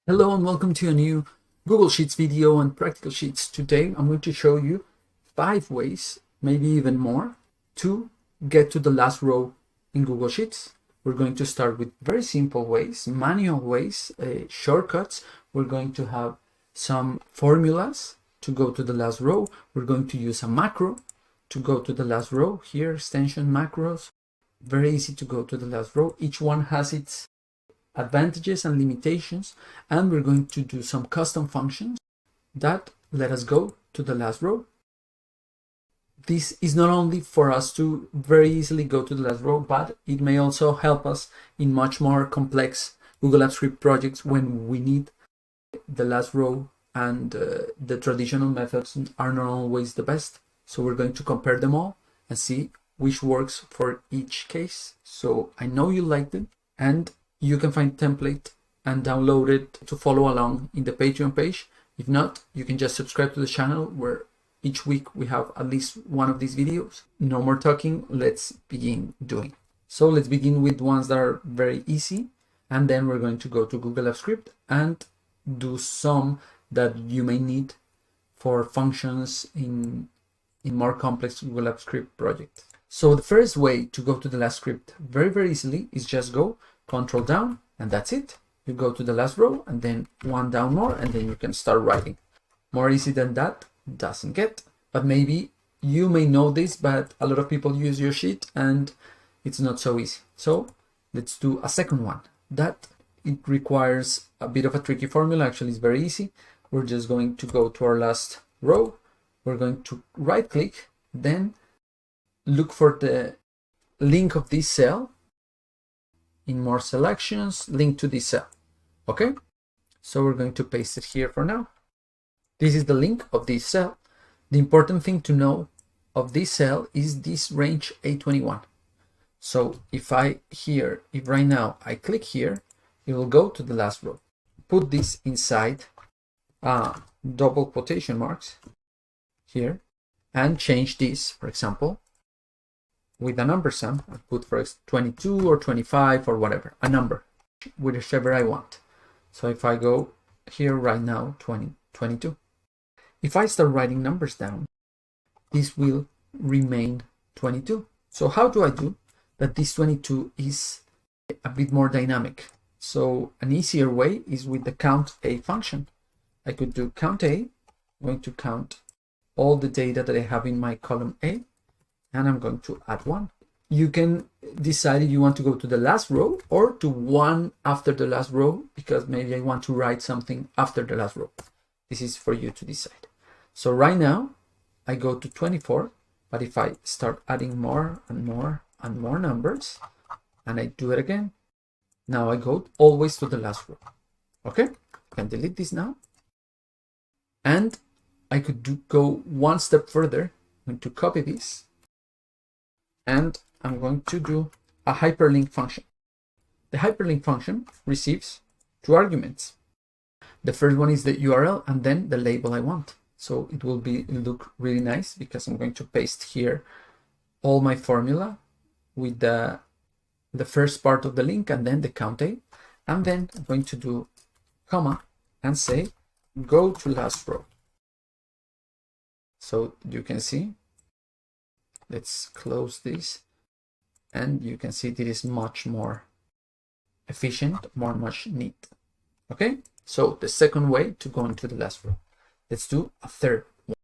Hello and welcome to a new Google Sheets video on Practical Sheets. Today I'm going to show you 5 ways, maybe even more, to get to the last row in Google Sheets. We're going to start with very simple ways, manual ways, shortcuts. We're going to have some formulas to go to the last row. We're going to use a macro to go to the last row. Here, extension macros, very easy to go to the last row. Each one has its advantages and limitations, and we're going to do some custom functions that let us go to the last row. This is not only for us to very easily go to the last row, but it may also help us in much more complex Google Apps Script projects when we need the last row and the traditional methods are not always the best. So we're going to compare them all and see which works for each case. So I know you liked it, and you can find template and download it to follow along in the Patreon page. If not, you can just subscribe to the channel where each week we have at least one of these videos. No more talking, let's begin doing. So let's begin with ones that are very easy, and then we're going to go to Google Apps Script and do some that you may need for functions in more complex Google Apps Script projects. So the first way to go to the last script very easily is just go Control down, and that's it. You go to the last row and then one down more, and then you can start writing. More easy than that doesn't get, but maybe you may know this, but a lot of people use your sheet and it's not so easy. So let's do a second one. That it requires a bit of a tricky formula. Actually, it's very easy. We're just going to go to our last row. We're going to right click, then look for the link of this cell. In more selections, link to this cell. Okay, so we're going to paste it here for now. This is the link of this cell. The important thing to know of this cell is this range A21. So if right now I click here, it will go to the last row. Put this inside double quotation marks here and change this, for example, with a number sum. I put for 22 or 25 or whatever, a number, whichever I want. So if I go here right now, 22. If I start writing numbers down, this will remain 22. So how do I do that this 22 is a bit more dynamic? So an easier way is with the count A function. I could do count A. I'm going to count all the data that I have in my column A, and I'm going to add 1. You can decide if you want to go to the last row or to one after the last row, because maybe I want to write something after the last row. This is for you to decide. So right now I go to 24, but if I start adding more and more and more numbers, and I do it again, now I go always to the last row. Okay, I can delete this now. And I could go one step further. I'm going to copy this, and I'm going to do a hyperlink function. The hyperlink function receives 2 arguments. The first one is the URL and then the label I want. So it will look really nice because I'm going to paste here all my formula with the first part of the link and then the count A. And then I'm going to do comma and say go to last row. So you can see, let's close this, and you can see this is much more efficient, much neat. Okay, so the second way to go into the last row. Let's do a third one.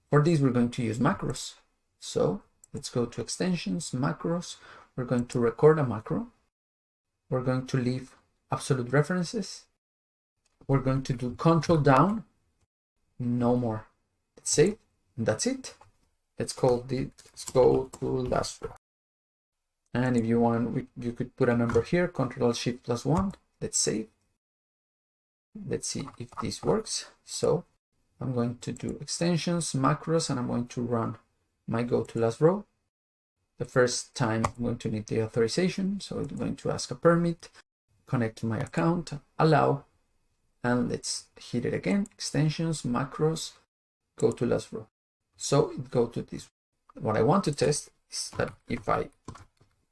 For this, we're going to use macros. So let's go to extensions, macros. We're going to record a macro. We're going to leave absolute references. We're going to do control down, no more. Let's save, and that's it. Let's go to last row. And if you want, you could put a number here, Control-Shift+1. Let's save. Let's see if this works. So I'm going to do extensions, macros, and I'm going to run my go to last row. The first time I'm going to need the authorization. So it's going to ask a permit, connect to my account, allow, and let's hit it again. Extensions, macros, go to last row. So it go to this. What I want to test is that if I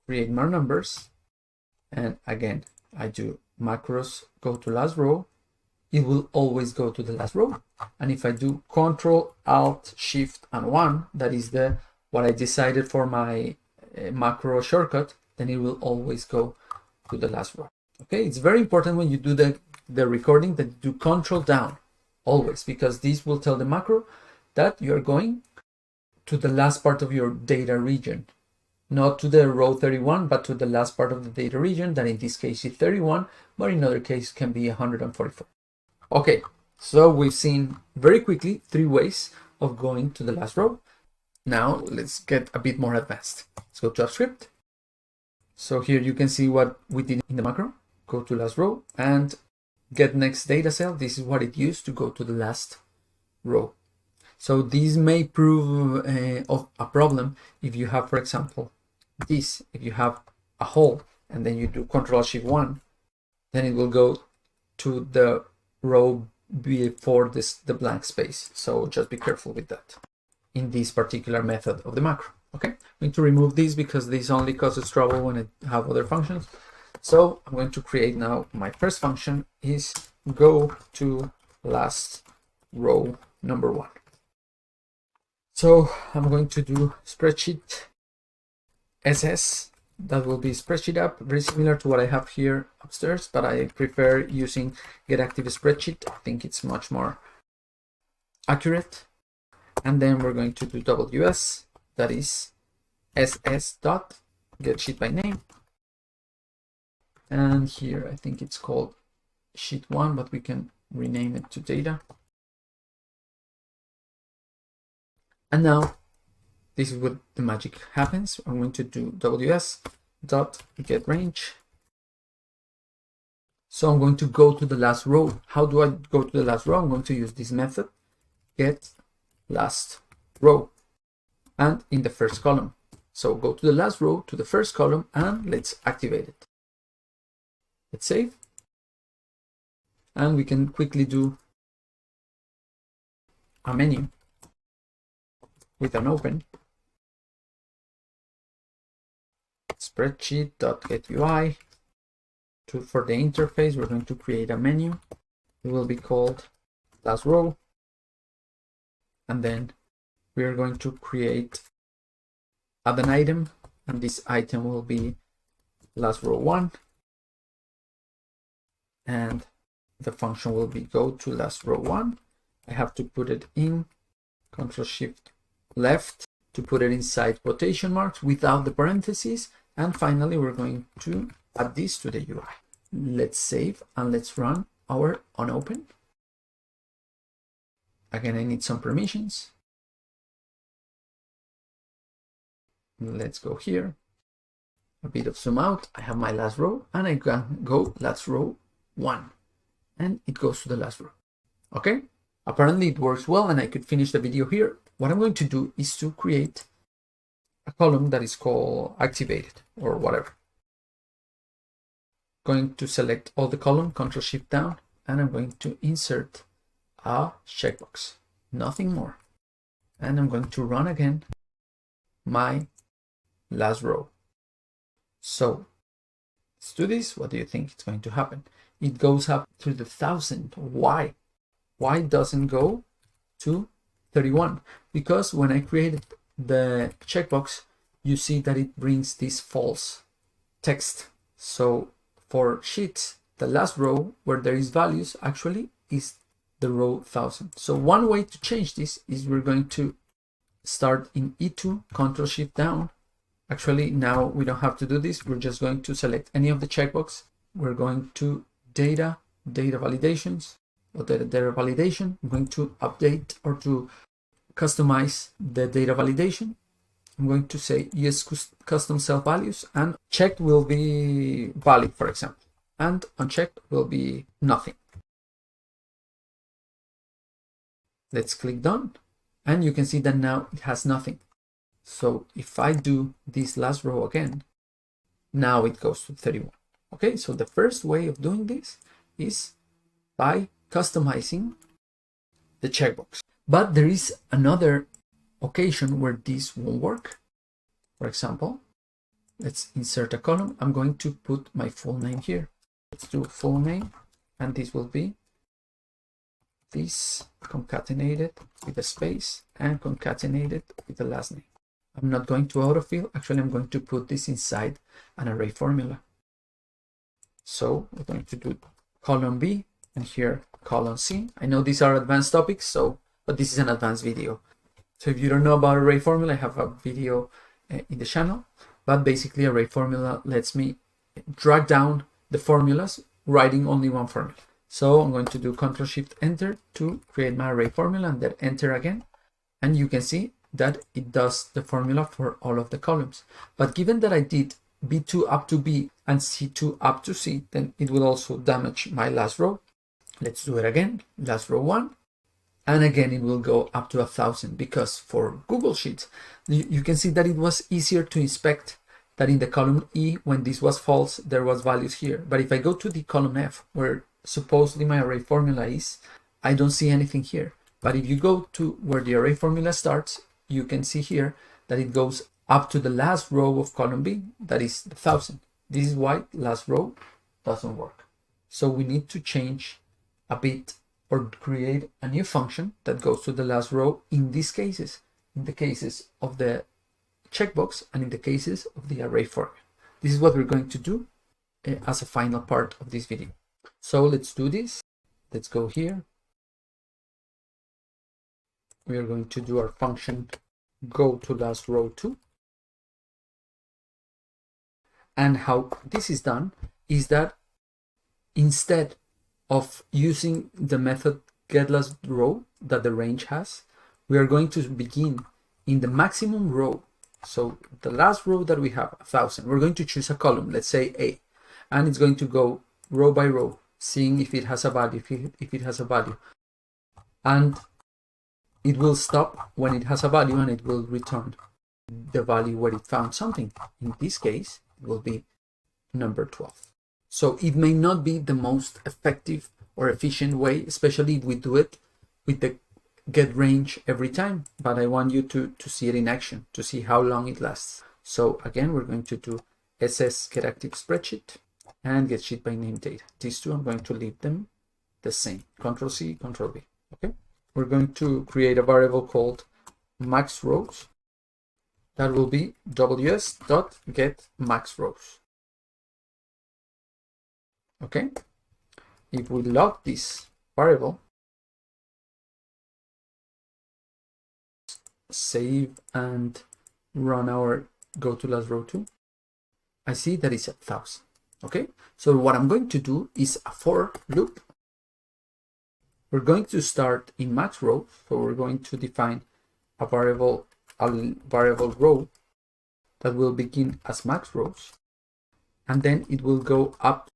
create more numbers, and again, I do macros, go to last row, it will always go to the last row. And if I do Control, Alt, Shift, and 1, that is what I decided for my macro shortcut, then it will always go to the last row. Okay, it's very important when you do the recording that you do Control down always, because this will tell the macro that you're going to the last part of your data region, not to the row 31, but to the last part of the data region, that in this case is 31, but in other cases can be 144. Okay, so we've seen very quickly 3 ways of going to the last row. Now let's get a bit more advanced. Let's go to a script. So here you can see what we did in the macro. Go to last row and get next data cell. This is what it used to go to the last row. So this may prove of a problem if you have, for example, if you have a hole and then you do Control Shift 1, then it will go to the row before the blank space. So just be careful with that in this particular method of the macro. Okay, I'm going to remove this because this only causes trouble when I have other functions. So I'm going to create now, my first function is go to last row number 1. So I'm going to do spreadsheet SS. That will be spreadsheet app, very similar to what I have here upstairs, but I prefer using get active spreadsheet. I think it's much more accurate. And then we're going to do WS, that is SS dot get sheet by name. And here I think it's called sheet 1, but we can rename it to data. And now this is what the magic happens. I'm going to do WS dot get range. So I'm going to go to the last row. How do I go to the last row? I'm going to use this method, get last row, and in the first column. So go to the last row, to the first column, and let's activate it. Let's save. And we can quickly do a menu with an open spreadsheet.getUI. For the interface, we're going to create a menu. It will be called last row. And then we are going to add an item, and this item will be last row 1. And the function will be go to last row 1. I have to put it in Control Shift left to put it inside quotation marks without the parentheses. And finally, we're going to add this to the UI. Let's save and let's run our unopen. Again, I need some permissions. Let's go here. A bit of zoom out. I have my last row and I can go last row 1. And it goes to the last row. Okay? Apparently it works well and I could finish the video here. What I'm going to do is to create a column that is called activated or whatever. Going to select all the column, Control Shift down, and I'm going to insert a checkbox, nothing more. And I'm going to run again my last row. So let's do this. What do you think is going to happen? It goes up to the 1000. Why? Why doesn't go to 31? Because when I created the checkbox, you see that it brings this false text. So for sheets, the last row where there is values actually is the row 1000. So one way to change this is we're going to start in E2, Control Shift down. Actually, now we don't have to do this. We're just going to select any of the checkbox. We're going to data validations, or data validation. I'm going to update or to customize the data validation. I'm going to say use custom self values, and checked will be valid, for example, and unchecked will be nothing. Let's click done, and you can see that now it has nothing. So if I do this last row again, now it goes to 31. Okay, so the first way of doing this is by customizing the checkbox. But there is another occasion where this won't work. For example, let's insert a column. I'm going to put my full name here. Let's do full name, and this will be this concatenated with a space and concatenated with the last name. I'm not going to autofill. Actually, I'm going to put this inside an array formula. So we're going to do column B and here column C. I know these are advanced topics, but this is an advanced video. So if you don't know about array formula, I have a video in the channel, but basically array formula lets me drag down the formulas, writing only one formula. So I'm going to do Ctrl+Shift+Enter to create my array formula and then enter again. And you can see that it does the formula for all of the columns. But given that I did B2 up to B and C2 up to C, then it will also damage my last row. Let's do it again, last row 1. And again, it will go up to 1,000 because for Google Sheets, you can see that it was easier to inspect that in the column E, when this was false, there was values here. But if I go to the column F, where supposedly my array formula is, I don't see anything here. But if you go to where the array formula starts, you can see here that it goes up to the last row of column B, that is 1,000. This is why last row doesn't work. So we need to change a bit or create a new function that goes to the last row in these cases, in the cases of the checkbox and in the cases of the array formula. This is what we're going to do as a final part of this video. So let's do this. Let's go here. We are going to do our function go to last row 2. And how this is done is that instead of using the method get last row that the range has, we are going to begin in the maximum row. So the last row that we have, 1,000, we're going to choose a column, let's say A, and it's going to go row by row, seeing if it has a value, if it has a value. And it will stop when it has a value and it will return the value where it found something. In this case, it will be number 12. So it may not be the most effective or efficient way, especially if we do it with the get range every time, but I want you to see it in action, to see how long it lasts. So again, we're going to do SS get active spreadsheet and get sheet by name data. These two, I'm going to leave them the same. Control C, Control V. Okay. We're going to create a variable called max rows. That will be ws.getMaxRows. Okay. If we log this variable, save and run our go to last row 2, I see that it's 1,000. Okay, so what I'm going to do is a for loop. We're going to start in max row, so we're going to define a variable row that will begin as max rows, and then it will go up,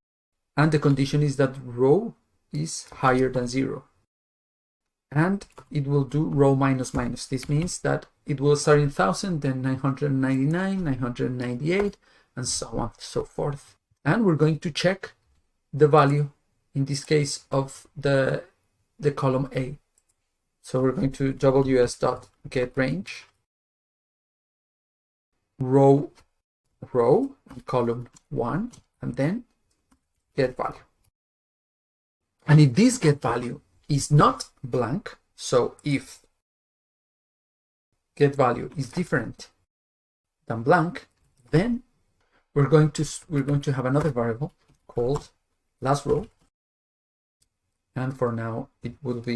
and the condition is that row is higher than 0. And it will do row minus minus. This means that it will start in 1,000, then 999, 998, and so on and so forth. And we're going to check the value, in this case, of the column A. So we're going to ws.getRange, row, column 1, and then get value. And if this get value is not blank, so if get value is different than blank, then we're going to have another variable called last row, and for now it won't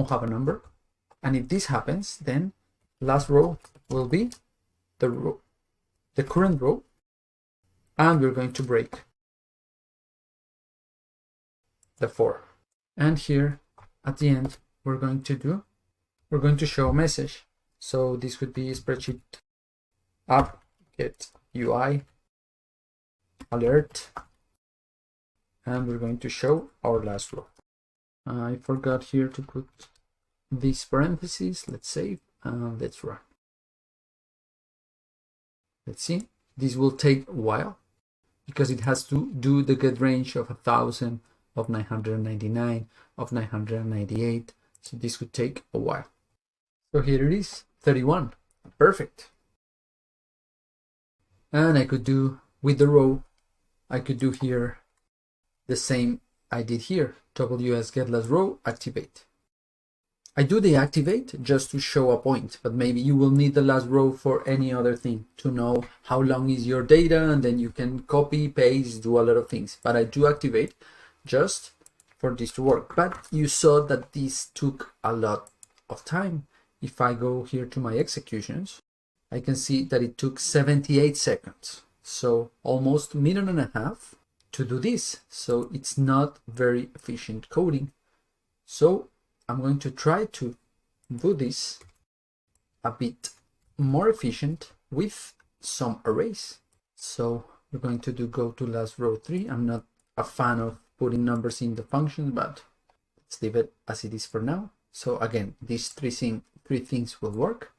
have a number. And if this happens, then last row will be the current row, and we're going to break the for. And here at the end, we're going to show a message. So this would be spreadsheet app get UI alert, and we're going to show our last row. I forgot here to put these parentheses. Let's save and let's run. Let's see. This will take a while because it has to do the get range of 1,000, of 999, of 998. So this could take a while. So here it is, 31. Perfect. And I could do with the row, I could do here the same I did here, ws get last row activate. I do the activate just to show a point, but maybe you will need the last row for any other thing to know how long is your data, and then you can copy, paste, do a lot of things. But I do activate just for this to work. But you saw that this took a lot of time. If I go here to my executions, I can see that it took 78 seconds. So almost a minute and a half to do this. So it's not very efficient coding. So I'm going to try to do this a bit more efficient with some arrays. So we're going to do go to last row 3. I'm not a fan of putting numbers in the function, but let's leave it as it is for now. So again, these three things will work.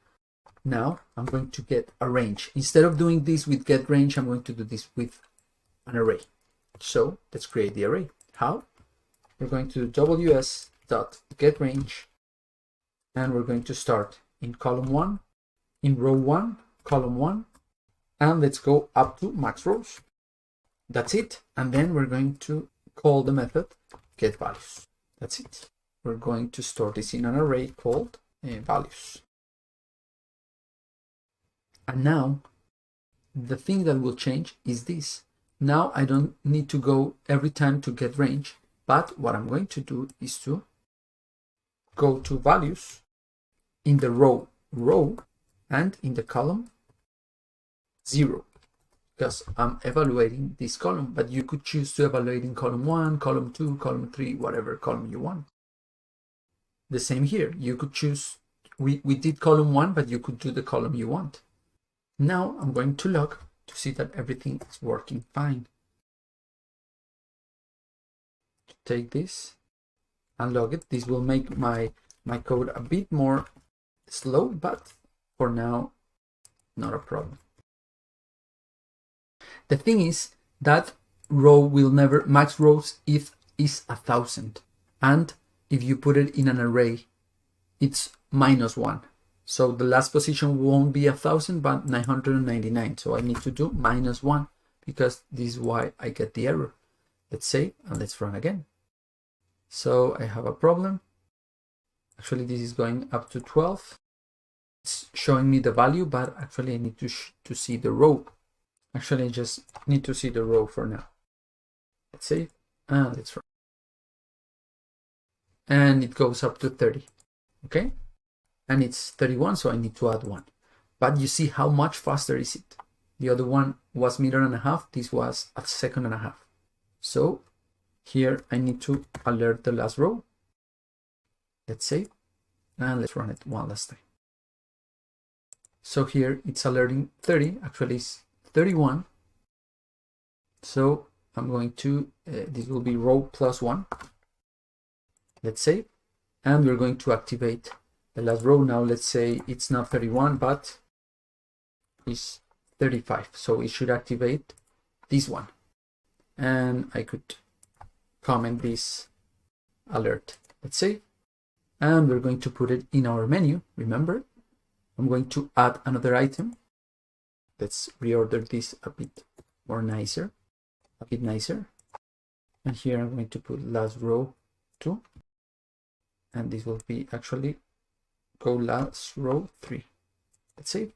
Now I'm going to get a range. Instead of doing this with get range, I'm going to do this with an array. So let's create the array. How? We're going to do ws.getRange, and we're going to start in column 1, in row 1, column 1, and let's go up to max rows. That's it. And then we're going to call the method getValues. That's it. We're going to store this in an array called values. And now the thing that will change is this. Now I don't need to go every time to get range, but what I'm going to do is to go to values in the row and in the column 0, because I'm evaluating this column, but you could choose to evaluate in column 1, column 2, column 3, whatever column you want. The same here. You could choose, we did column 1, but you could do the column you want. Now I'm going to log to see that everything is working fine. Take this and log it. This will make my code a bit more slow, but for now, not a problem. The thing is that row will never, max rows if is 1,000. And if you put it in an array, it's -1. So the last position won't be 1,000, but 999. So I need to do -1 because this is why I get the error. Let's save and let's run again. So I have a problem. Actually, this is going up to 12. It's showing me the value, but actually I need to see the row. Actually, I just need to see the row for now. Let's save and let's run. And it goes up to 30. Okay. And it's 31, so I need to add 1. But you see how much faster is it? The other one was 1.5 meters. This was 1.5 seconds. So here I need to alert the last row. Let's save and let's run it one last time. So here it's alerting 30. Actually, it's 31. So I'm going to, this will be row +1. Let's save. And we're going to activate the last row. Now let's say it's not 31, but it's 35. So it should activate this one. And I could comment this alert. Let's save. And we're going to put it in our menu. Remember, I'm going to add another item. Let's reorder this a bit more nicer, a bit nicer. And here I'm going to put last row 2. And this will be actually go last row 3. Let's save.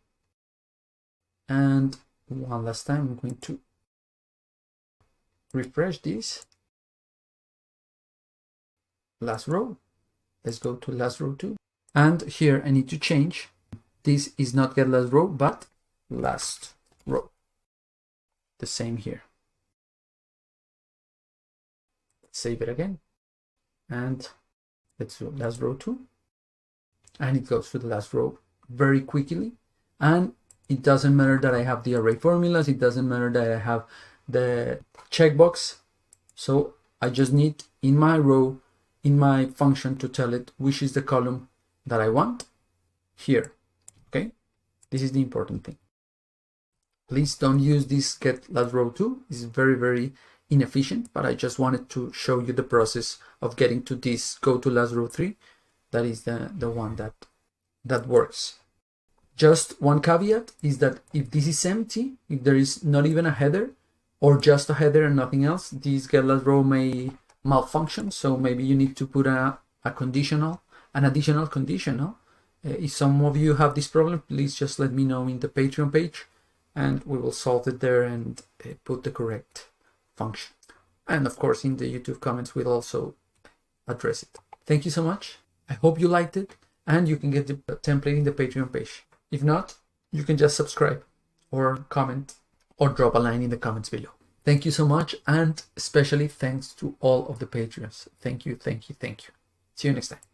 And one last time, I'm going to refresh this. Last row. Let's go to last row 2. And here I need to change. This is not get last row, but last row. The same here. Let's save it again. And let's do last row 2. And it goes to the last row very quickly. And it doesn't matter that I have the array formulas. It doesn't matter that I have the checkbox. So I just need in my row, in my function, to tell it which is the column that I want here. Okay, this is the important thing. Please don't use this get last row 2. It's very, very inefficient, but I just wanted to show you the process of getting to this go to last row 3. That is the one that works. Just one caveat is that if this is empty, if there is not even a header or just a header and nothing else, this get last row may malfunction. So maybe you need to put an additional conditional. If some of you have this problem, please just let me know in the Patreon page and we will solve it there and put the correct function. And of course, in the YouTube comments, we'll also address it. Thank you so much. I hope you liked it, and you can get the template in the Patreon page. If not, you can just subscribe or comment or drop a line in the comments below. Thank you so much, and especially thanks to all of the Patreons. Thank you, thank you, thank you. See you next time.